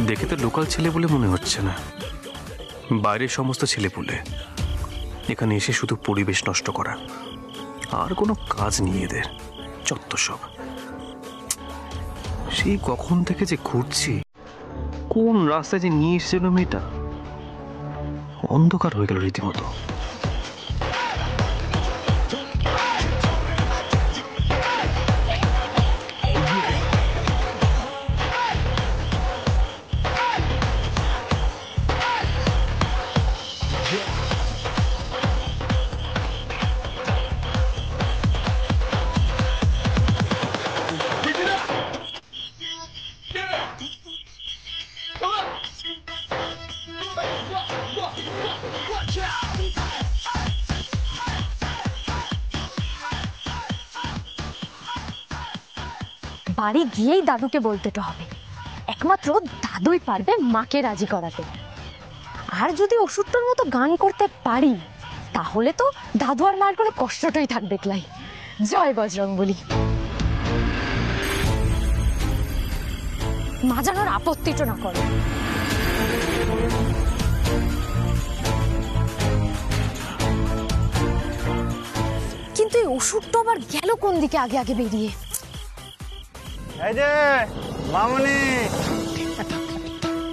দেখে তো লোকাল ছেলে বলে মনে হচ্ছে না, বাইরের সমস্ত ছেলে বলে। এখানে এসে শুধু পরিবেশ নষ্ট করা, আর কোনো কাজ নিয়ে এদের যত সব। সেই কখন থেকে যে ঘুরছি, কোন রাস্তায় যে নিয়ে এসেছিল মেয়েটা, অন্ধকার হয়ে গেল রীতিমতো। বাড়ি গিয়েই দাদুকে বলতে তো হবে, একমাত্র দাদুই পারবে মাকে রাজি করাতে। আর যদি ওষুধটার মতো গান করতে পারি, তাহলে তো দাদু আর মার কোনো কষ্টটাই থাকবে ক্লাই। জয় বজরংবলী। মা যেন আপত্তিটা না করে। কিন্তু এই ওষুধটা আবার গেল কোন দিকে আগে আগে বেরিয়ে। এই যে মামনি,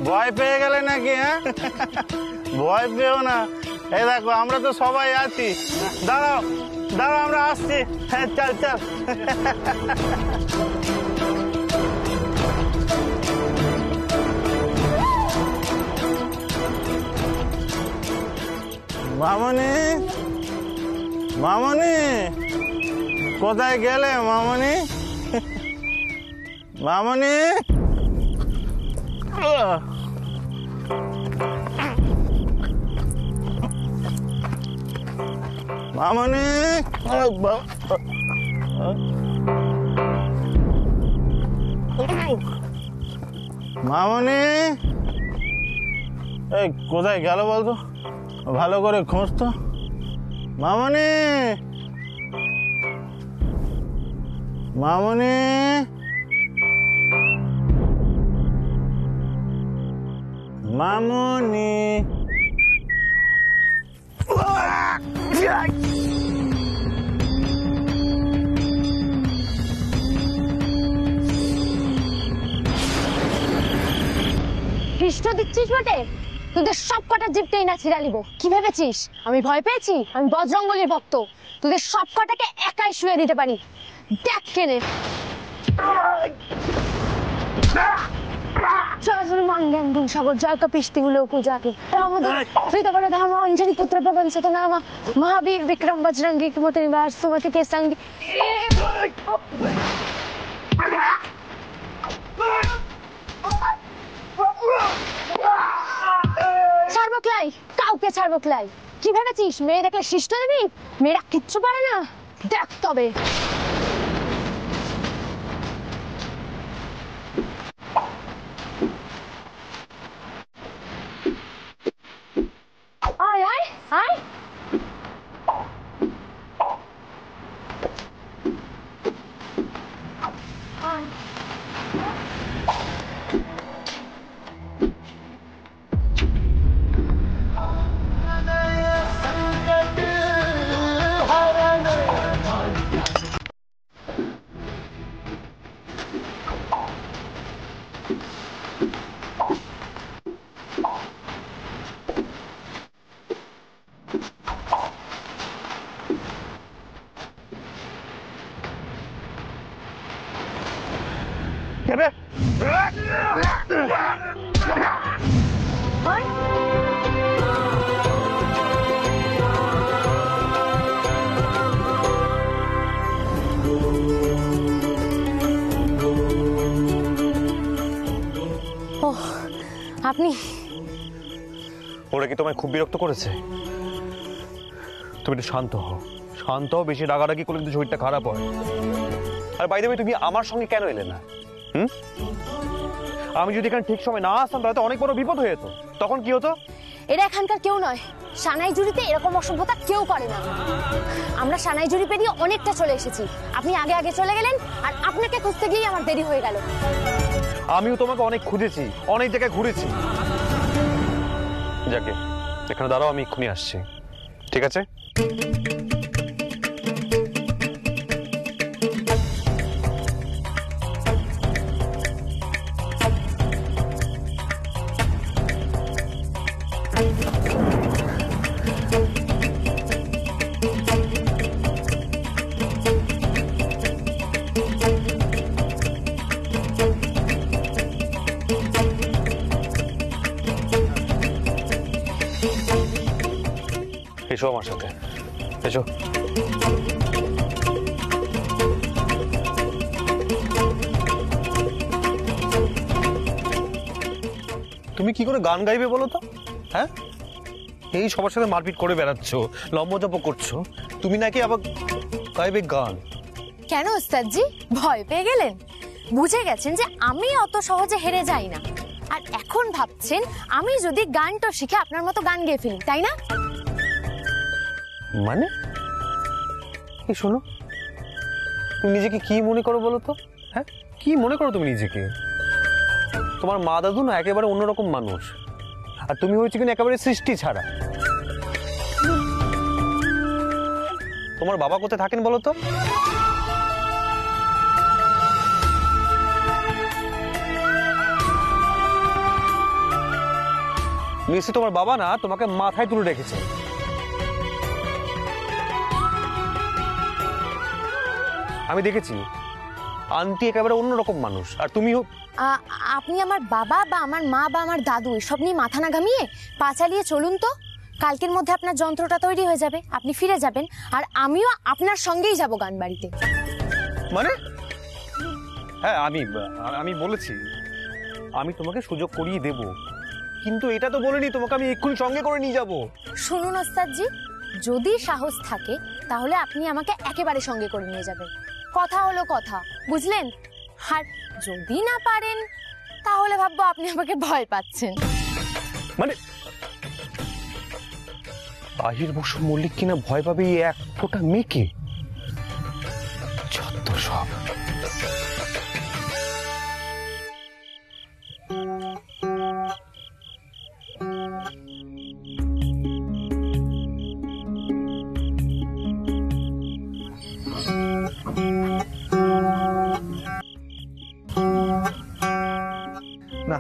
ভয় পেয়ে গেলে নাকি? হ্যাঁ, ভয় পেও না। এই দেখো আমরা তো সবাই আছি। দাঁড়াও দাঁড়াও, আমরা আসছি। হ্যাঁ, চল চল। মামনি, মামনি কোথায় গেলে মামনি? মামনি, মামনি, মামনি, এই কোথায় গেল বলতো? ভালো করে খোঁজ তো। মামনি, মামনি, মামনি। কৃষ্ণ দিচ্ছিস বটে, তোদের সব কটা জিপটাই না ছিড়া নিব। কি ভেবেছিস আমি ভয় পেয়েছি? আমি বজরংবলীর ভক্ত, তোদের সব কটাকে একাই শুয়ে দিতে পারি। দেখ কেনে সাগর জয় কপিষ্টিগুলো পূজাকে অঞ্জলি পুত্র পবন সতনাম মহাবীর বিক্রম বজরঙ্গী কুমতি নিবাস সুমতি के संग। ছাড়বো ক্লাই, কাউকে ছাড়বো ক্লাই। কি ভেবেছিস মেয়ে দেখলে শিষ্ট দেবী? মেয়েরা কিচ্ছু পারে না, দেখ তবে। আয় আয় আয়। আপনি ওরা কি তোমায় খুব বিরক্ত করেছে? তুমি একটু শান্ত হও, শান্ত হও। বেশি রাগারাগি করলে কিন্তু শরীরটা খারাপ হয়। আর বাই দ্য ওয়ে, তুমি আমার সঙ্গে কেন এলে না? আমি যদি এখানে ঠিক সময় না আসতাম তাহলে তো অনেক বড় বিপদ হয়ে যেত। তখন কি হতো? এরা এখানকার কেউ নয়। সানাইজুড়িতে এরকম অসভ্যতা কেউ করে না। আমরা সানাইজুড়ি পেরিয়ে অনেকটা চলে এসেছি। আপনি আগে আগে চলে গেলেন, আর আপনাকে খুঁজতে গিয়েই আমার দেরি হয়ে গেল। আমিও তোমাকে অনেক খুঁজেছি, অনেক জায়গায় ঘুরেছি। যাকে এখানে দাঁড়াও, আমি এক্ষুনি আসছি, ঠিক আছে? এসো আমার সাথে, এসো। তুমি কি করে গান গাইবে বলো তো? হ্যাঁ, এই সবার সাথে মারপিট করে বেড়াচ্ছ, লম্বজপ করছো, তুমি নাকি আবার গাইবে গান? কেন ওস্তাদজি, ভয় পেয়ে গেলেন? বুঝে গেছেন যে আমি অত সহজে হেরে যাই না, আর এখন ভাবছেন আমি যদি গানটা শিখে আপনার মতো গান গেয়ে ফেলি, তাই না? মানে এই শোনো, তুমি নিজেকে কি মনে করো বলো তো? হ্যাঁ, কি মনে করো তুমি নিজেকে? তোমার মা দাদু না একেবারে অন্যরকম মানুষ, আর তুমি হয়েছে কিনা একেবারে সৃষ্টি ছাড়া। তোমার বাবা কোথায় থাকেন বলো তো? নিশ্চয়ই তোমার বাবা না তোমাকে মাথায় তুলে রেখেছে। আমি দেখেছি আন্টি একেবারে অন্যরকম মানুষ, আর তুমি আপনি আমার বাবা বা আমার মা বা আমার দাদু এসব নিয়ে মাথা না ঘামিয়ে পা চালিয়ে চলুন তো। কালকের মধ্যে আপনার যন্ত্রটা তৈরি হয়ে যাবে, আপনি ফিরে যাবেন, আর আমিও আপনার সঙ্গেই যাব গান বাড়িতে। মানে হ্যাঁ, আমি বলেছি আমি তোমাকে সুযোগ করিয়ে দেব, কিন্তু এটা তো বলিনি তোমাকে আমি এক্ষুনি সঙ্গে করে নিয়ে যাব। শুনুন ওস্তাদজি, যদি সাহস থাকে তাহলে আপনি আমাকে একেবারে সঙ্গে করে নিয়ে যাবেন। কথা হলো কথা, বুঝলেন? আর যদি না পারেন তাহলে ভাববো আপনি আমাকে ভয় পাচ্ছেন। মানে আহির বসু মল্লিক কিনা ভয় পাবে এই এক ফোঁটা মেয়েকে? যত সব। না,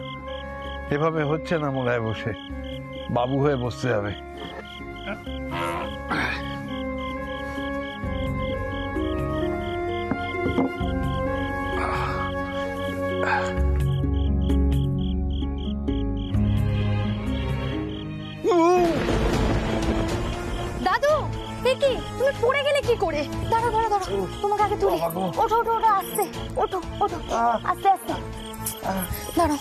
এভাবে হচ্ছে না। মোড়ায় বসে বাবু হয়ে বসতে হবে। দাদু, এ কি, তুমি পড়ে গেলে কি করে? দাঁড়াও দাঁড়াও দাঁড়াও, তোমাকে আগে তুলি। ওঠো ওঠো ওঠো, আস্তে ওঠো ওঠো, আস্তে আস্তে দাঁড়াও।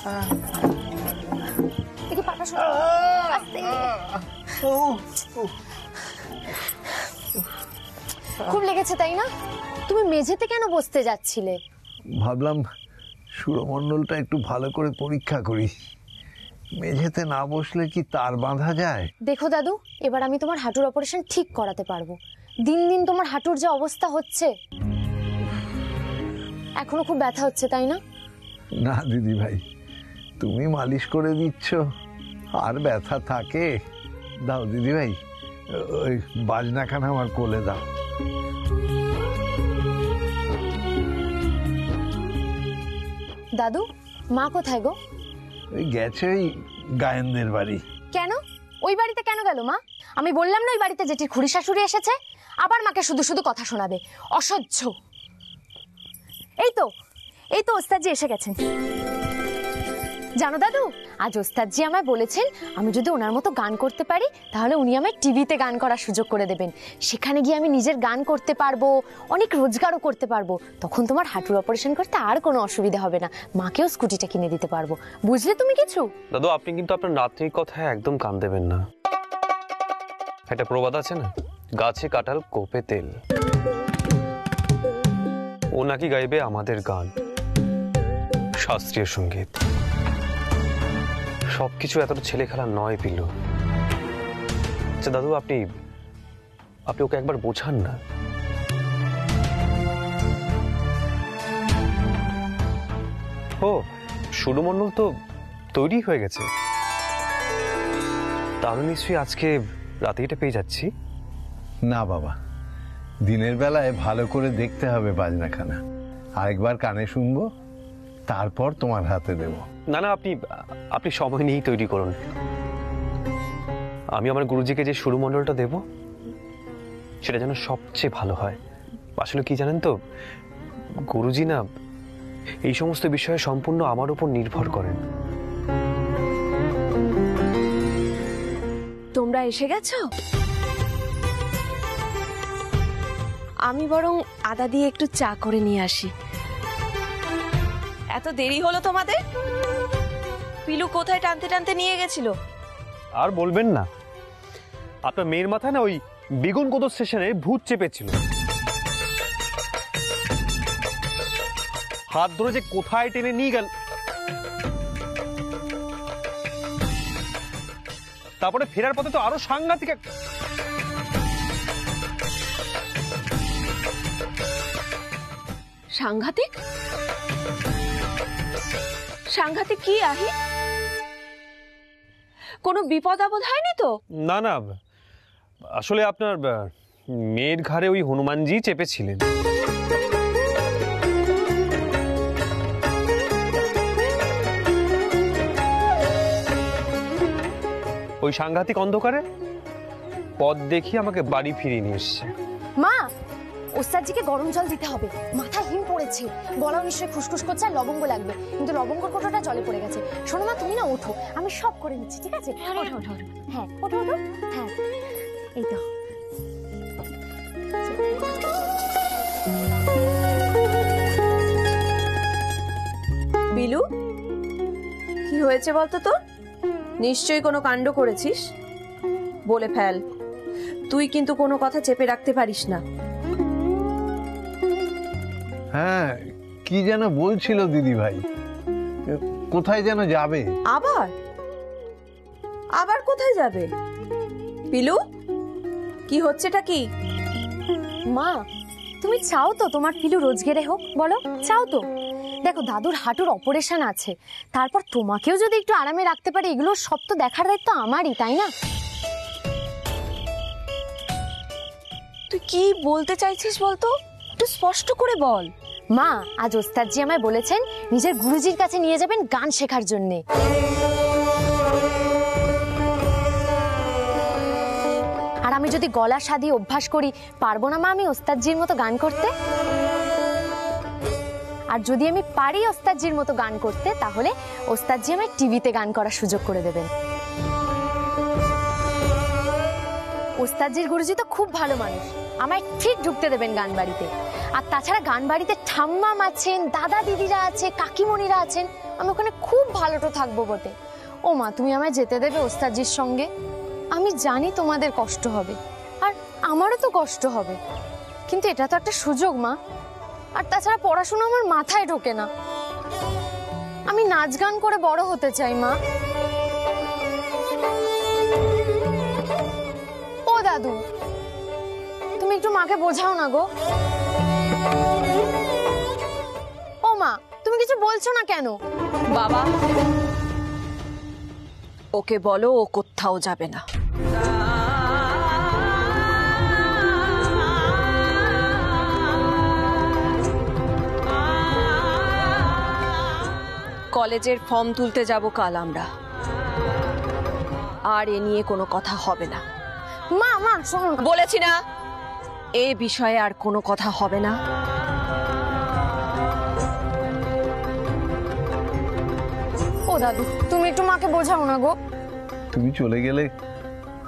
দেখি পাটা সরো, আস্তে। খুব লেগেছে তাই না? তুমি মেঝেতে কেন বসতে যাচ্ছিলে? ভাবলাম সুরমণ্ডলটা একটু ভালো করে পরীক্ষা করি। মেঝেতে না বসলে কি তার বাঁধা যায়? দেখো দাদু, এবার আমি তোমার হাঁটুর অপারেশন ঠিক করাতে পারবো। দিন দিন তোমার হাঁটুর যে অবস্থা হচ্ছে, এখনো খুব ব্যথা হচ্ছে তাই না? না দিদি ভাই, তুমি মালিশ করে দিচ্ছ আর ব্যথা থাকে? দাও দিদি ভাই, ওই বাজনাখানা আমার কোলে দাও। দাদু, মা কোথায় গো? ওই গেছে ওই গায়েনদের বাড়ি। কেন? ওই বাড়িতে কেন গেল মা? আমি বললাম না ওই বাড়িতে জেঠির খুড়ি শাশুড়ি এসেছে, আবার মাকে শুধু শুধু কথা শোনাবে, অসহ্য। এই তো ওস্তাদজি এসে গেছেন। জানো দাদু, আজ ওস্তাদজি আমায় বলেছেন আমি যদি ওনার মতো গান করতে পারি তাহলে উনি আমায় টিভিতে গান করার সুযোগ করে দেবেন। সেখানে গিয়ে আমি নিজের গান করতে পারবো, অনেক রোজগারও করতে পারবো। তখন তোমার হাঁটুর অপারেশন করতে আর কোনো অসুবিধা হবে না, মাকেও স্কুটিটা কিনে দিতে পারবো। বুঝলে তুমি কিছু? দাদু, আপনি কিন্তু আপনার নাতনির কথায় একদম কান দেবেন না। একটা প্রবাদ আছে না, গাছে কাঁঠাল কোপে তেল। ও নাকি গাইবে আমাদের গান, শাস্ত্রীয় সঙ্গীত। সবকিছু এতটা ছেলে খেলা নয় পিলু। আচ্ছা দাদু, আপনি ওকে একবার বোঝান না। ও শুরু মণ্ডল তো তৈরি হয়ে গেছে, তাহলে নিশ্চয়ই আজকে রাতে এটা পেয়ে যাচ্ছি। না বাবা, দিনের বেলায় ভালো করে দেখতে হবে বাজনাখানা, আরেকবার কানে শুনবো, তারপর তোমার হাতে দেব। না না, আপনি সময় নিয়েই তৈরি করুন। আমি আমার গুরুজিকে যে সুর মণ্ডলটা দেব সেটা যেন সবচেয়ে ভালো হয়। আসলে কি জানেন তো, গুরুজি না এই সমস্ত বিষয়ে সম্পূর্ণ আমার উপর নির্ভর করেন। তোমরা এসে গেছো? আমি বরং আদা দিয়ে একটু চা করে নিয়ে আসি। এত দেরি হলো তোমাদের? পিলু কোথায় টানতে টানতে নিয়ে গেছিল? আর বলবেন না, আপনার মেয়ের মাথায় না ওই বেগুনকোদর স্টেশনে ভূত চেপেছিল। হাত ধরে যে কোথায় টেনে নিয়ে গেল, তারপরে ফেরার পথে তো আরো সাংঘাতিক সাংঘাতিক? সাংঘাতিক কি আহি? কোনো বিপদ আপদ হয়নি তো? না না, আসলে আপনার মেয়ের ঘাড়ে ওই হনুমানজি চেপেছিলেন। ওই সাংঘাতিক অন্ধকারে পথ দেখিয়ে আমাকে বাড়ি ফিরিয়ে নিয়ে এসছে। মা, ওস্তাদজিকে গরম জল দিতে হবে, মাথায় হিম পড়েছে, গলাও নিশ্চয়ই খুসখুস করছে, আর লবঙ্গ লাগবে, কিন্তু লবঙ্গর কোটোটা জলে পড়ে গেছে। শোনো মা, তুমি না ওঠো, আমি সব করে নিচ্ছি, ঠিক আছে? ওঠো ওঠো ওঠো, হ্যাঁ ওঠো ওঠো, হ্যাঁ এই তো। বিলু, কি হয়েছে বলতো তোর? নিশ্চয়ই কোনো কাণ্ড করেছিস, বলে ফেল। তুই কিন্তু কোনো কথা চেপে রাখতে পারিস না। হ্যাঁ, কি যেন বলছিল দিদি ভাই, কোথায় যেন যাবে। আবার আবার কোথায় যাবে? বিলু, কি হচ্ছেটা কি? মা, তুমি চাও তো তোমার পিলু রোজগেরে হোক? বলো, চাও তো? দেখো, দাদুর হাঁটুর অপারেশন আছে, তারপর তোমাকেও যদি একটু আরামে রাখতে পারি, এগুলো সব তো দেখার দায়িত্ব আমারই, তাই না? তুই কি বলতে চাইছিস বলতো, একটু স্পষ্ট করে বল। মা, আজ ওস্তাদজি আমায় বলেছেন নিজের গুরুজির কাছে নিয়ে যাবেন গান শেখার জন্যে। আর আমি যদি গলা সাধিয়ে অভ্যাস করি, পারবো না মা আমি ওস্তাদজির মতো গান করতে? আর যদি আমি পারি ওস্তাদজির মতো গান করতে, তাহলে ওস্তাদজি আমায় টিভিতে গান করার সুযোগ করে দেবেন। ওস্তাদজির গুরুজি তো খুব ভালো মানুষ, আমায় ঠিক ঢুকতে দেবেন গান বাড়িতে। আর তাছাড়া গান বাড়িতে ঠাম্মাম আছেন, দাদা দিদিরা আছে, কাকিমণিরা আছেন, আমি ওখানে খুব ভালোটো থাকবো বটে। ও মা, তুমি আমায় যেতে দেবে ওস্তাদজির সঙ্গে? আমি জানি তোমাদের কষ্ট হবে, আর আমারও তো কষ্ট হবে, কিন্তু এটা তো একটা সুযোগ মা। আর তাছাড়া পড়াশোনা আমার মাথায় ঢোকে না, আমি নাচ গান করে বড় হতে চাই মা। ও দাদু, তুমি একটু মাকে বোঝাও না গো। ও মা, তুমি কিছু বলছো না কেন? বাবা, ওকে বলো ও কোথাও যাবে না। কলেজের ফর্ম তুলতে যাব কাল আমরা, আর এ নিয়ে কোনো কথা হবে না। মা মা শোনো, বলেছি না, এ বিষয়ে আর কোনো কথা হবে না। ও দাদু, তুমি একটু মাকে বোঝাও না গো। তুমি চলে গেলে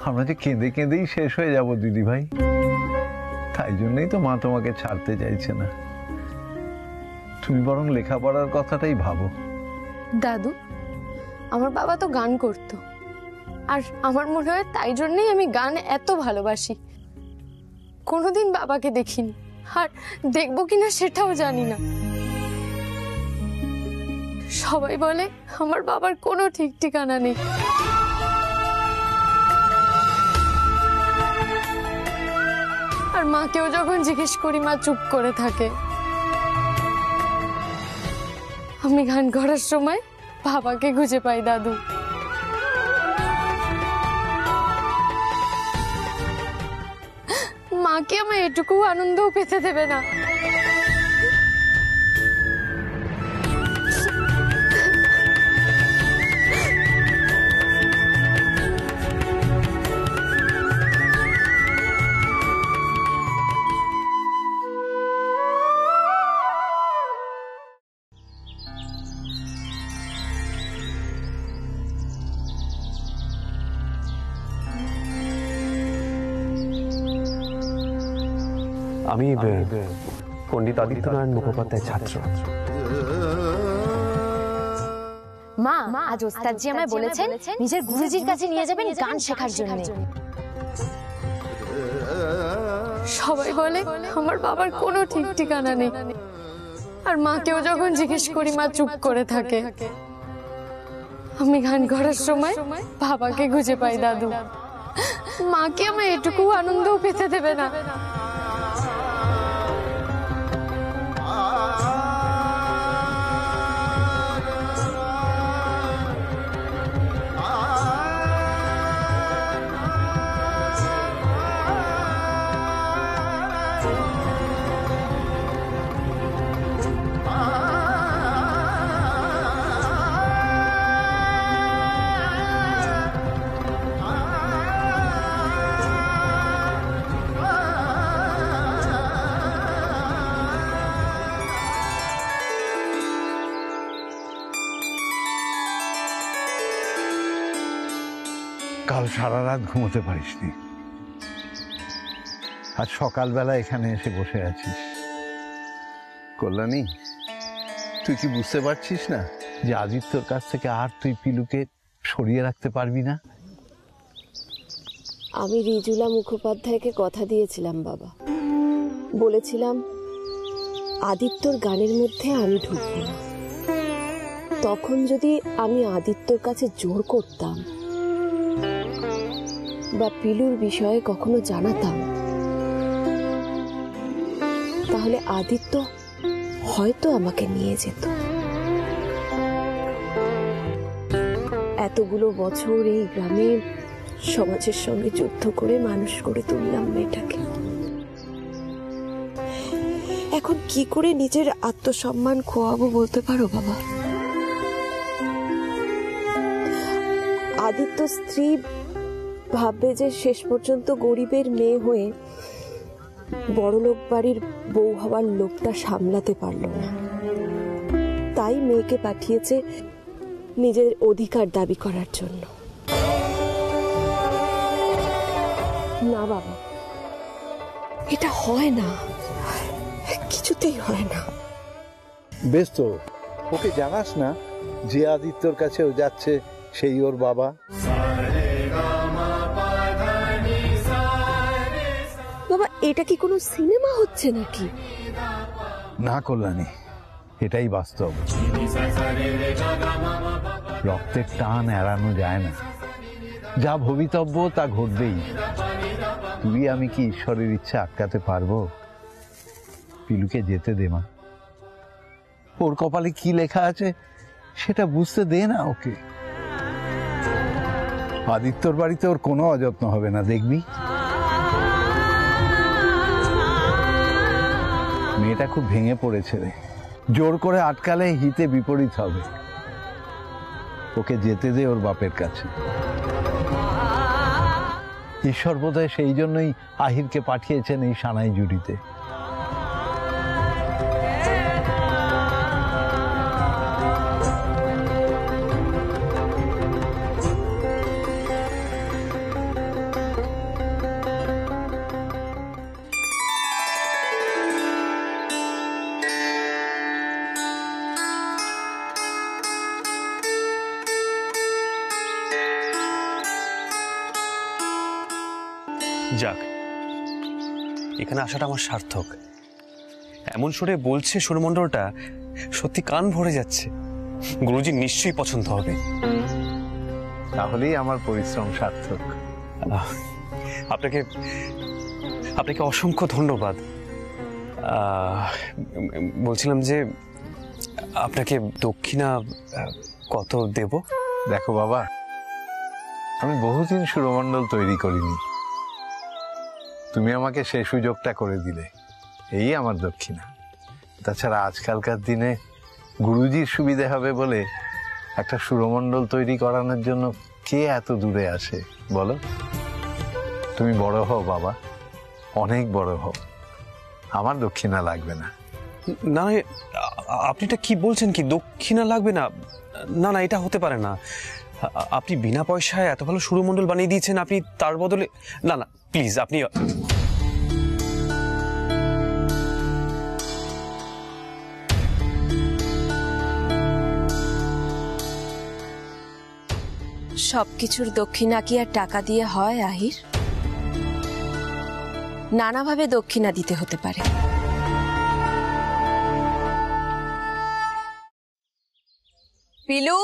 আমরা যে কেঁদে কেঁদেই শেষ হয়ে যাব দিদি ভাই, তাই জন্যই তো মা তোমাকে ছাড়তে চাইছে না। তুমি বরং লেখাপড়ার কথাটাই ভাবো। দাদু, আমার বাবা তো গান করতো, আর আমার মনে হয় তাই জন্যই আমি গান এত ভালোবাসি। কোনোদিন বাবাকে দেখিনি, আর দেখবো কিনা সেটাও জানি না। সবাই বলে আমার বাবার কোনো ঠিক ঠিকানা নেই। আর মাকেও যখন জিজ্ঞেস করি মা চুপ করে থাকে। আমি গান করার সময় বাবাকে খুঁজে পাই দাদু। মাকে আমার এটুকু আনন্দও পেতে দেবে না। আমি পণ্ডিত আদিত্যনারায়ণ মুখোপাধ্যায়ের ছাত্র। মা, আজ ওস্তাদজি আমায় বলেছেন নিজের গুরুজির কাছে নিয়ে যাবেন গান শেখার জন্য। সবাই বলে আমার বাবার কোনো ঠিক ঠিকানা নেই, আর মাকেও যখন জিজ্ঞেস করি মা চুপ করে থাকে। আমি গান করার সময় বাবাকে খুঁজে পাই দাদু। মাকে আমার এটুকু আনন্দও পেতে দেবে না। কাল সারা রাত ঘুমোতে পারিসনি, আজ সকালবেলা এখানে এসে বসে আছিস। কল্যাণী, তুই কি বুঝতে পারছিস না যে আদিত্যর কাছ থেকে আর তুই পিলুকে সরিয়ে রাখতে পারবি না? আমি রিজুলা মুখোপাধ্যায়কে কথা দিয়েছিলাম বাবা, বলেছিলাম আদিত্যর গানের মধ্যে আমি ঢুকবো না। তখন যদি আমি আদিত্যর কাছে জোর করতাম বা পিলুর বিষয়ে কখনো জানাতাম, তাহলে আদিত্য হয়তো আমাকে নিয়ে যেত। এতগুলো বছর এই গ্রামে সমাজের সঙ্গে যুদ্ধ করে মানুষ করে তুললাম মেয়েটাকে। এখন কি করে নিজের আত্মসম্মান খোয়াবো বলতে পারো বাবা? আদিত্য স্ত্রী ভাববে যে শেষ পর্যন্ত গরিবের মেয়ে হয়ে বড়লোক বাড়ির বউ হওয়ার লোকটা সামলাতে পারলো না, তাই মেয়েকে পাঠিয়েছে নিজের অধিকার দাবি করার জন্য। না বাবা, এটা হয় না, কিছুতেই হয় না। বেশ তো, ওকে জানাস না যে আদিত্যর কাছে ও যাচ্ছে সেই ওর বাবা। বাবা, এটা কি কোনো সিনেমা হচ্ছে নাকি? না কল্যাণী, এটাই বাস্তব। রক্তের টান এড়ানো যায় না, যা ভবিতব্য তা ঘটবেই। তুই আমি কি ঈশ্বরের ইচ্ছা আটকাতে পারবো? পিলুকে যেতে দে মা, ওর কপালে কি লেখা আছে সেটা বুঝতে দে না ওকে। আদিত্যর বাড়িতে ওর কোনো অযত্ন হবে না, দেখবি। মেয়েটা খুব ভেঙে পড়েছে রে, জোর করে আটকালে হিতে বিপরীত হবে। ওকে যেতে দে ওর বাপের কাছে। ঈশ্বর বোধহয় সেই জন্যই আহিরকে পাঠিয়েছেন এই সানাই জুড়িতে। যাক, এখানে আসাটা আমার সার্থক। এমন সুরে বলছে সুরমণ্ডলটা, সত্যি কান ভরে যাচ্ছে। গুরুজি নিশ্চয়ই পছন্দ হবে। তাহলেই আমার পরিশ্রম সার্থক। আপনাকে আপনাকে অসংখ্য ধন্যবাদ। বলছিলাম যে আপনাকে দক্ষিণা কত দেব? দেখো বাবা, আমি বহুদিন সুরমণ্ডল তৈরি করিনি, তুমি আমাকে সেই সুযোগটা করে দিলে, এই আমার দক্ষিণা। তাছাড়া আজকালকার দিনে গুরুজির সুবিধে হবে বলে একটা সুরমণ্ডল তৈরি করানোর জন্য কে এত দূরে আসে বলো? তুমি বড় হও বাবা, অনেক বড় হও, আমার দক্ষিণা লাগবে না। না, আপনি এটা কি বলছেন? কি দক্ষিণা লাগবে না? না না, এটা হতে পারে না। আপনি বিনা পয়সায় এত ভালো সুরমণ্ডল বানিয়ে দিয়েছেন, আপনি তার বদলে... না না, প্লিজ আপনি... সবকিছুর দক্ষিণা কি আর টাকা দিয়ে হয় আহির? নানাভাবে দক্ষিণা দিতে হতে পারে। পিলু,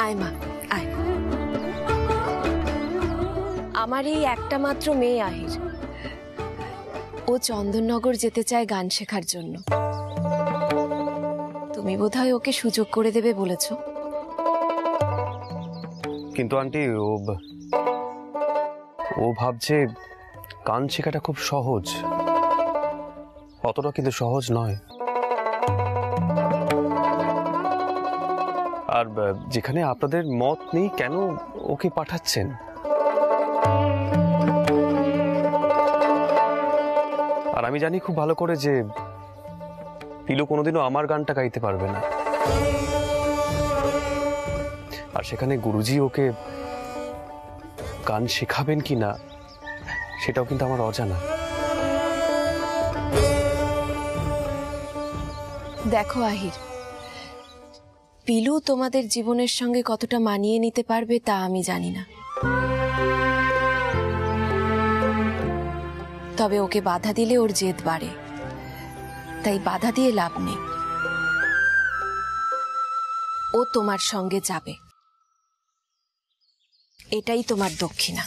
আয় মা আয়। আমার এই একটা মাত্র মেয়ে আহির, ও চন্দননগর যেতে চায় গান শেখার জন্য। তুমি বোধহয় ওকে সুযোগ করে দেবে বলেছ। কিন্তু আন্টি, ও ভাবছে গান শেখাটা খুব সহজ। অতটা কিন্তু সহজ নয়। আর যেখানে আপনাদের মত নেই, কেন ওকে পাঠাচ্ছেন? আর আমি জানি খুব ভালো করে যে পিলু কোনোদিনও আমার গানটা গাইতে পারবে না। আর সেখানে গুরুজি ওকে গান শেখাবেন কি না সেটাও কিন্তু আমার অজানা। দেখো আহির, পিলু তোমাদের জীবনের সঙ্গে কতটা মানিয়ে নিতে পারবে তা আমি জানি না, তবে ওকে বাধা দিলে ওর জেদ বাড়ে, তাই বাধা দিয়ে লাভ নেই। ও তোমার সঙ্গে যাবে, এটাই তোমার দক্ষিণা।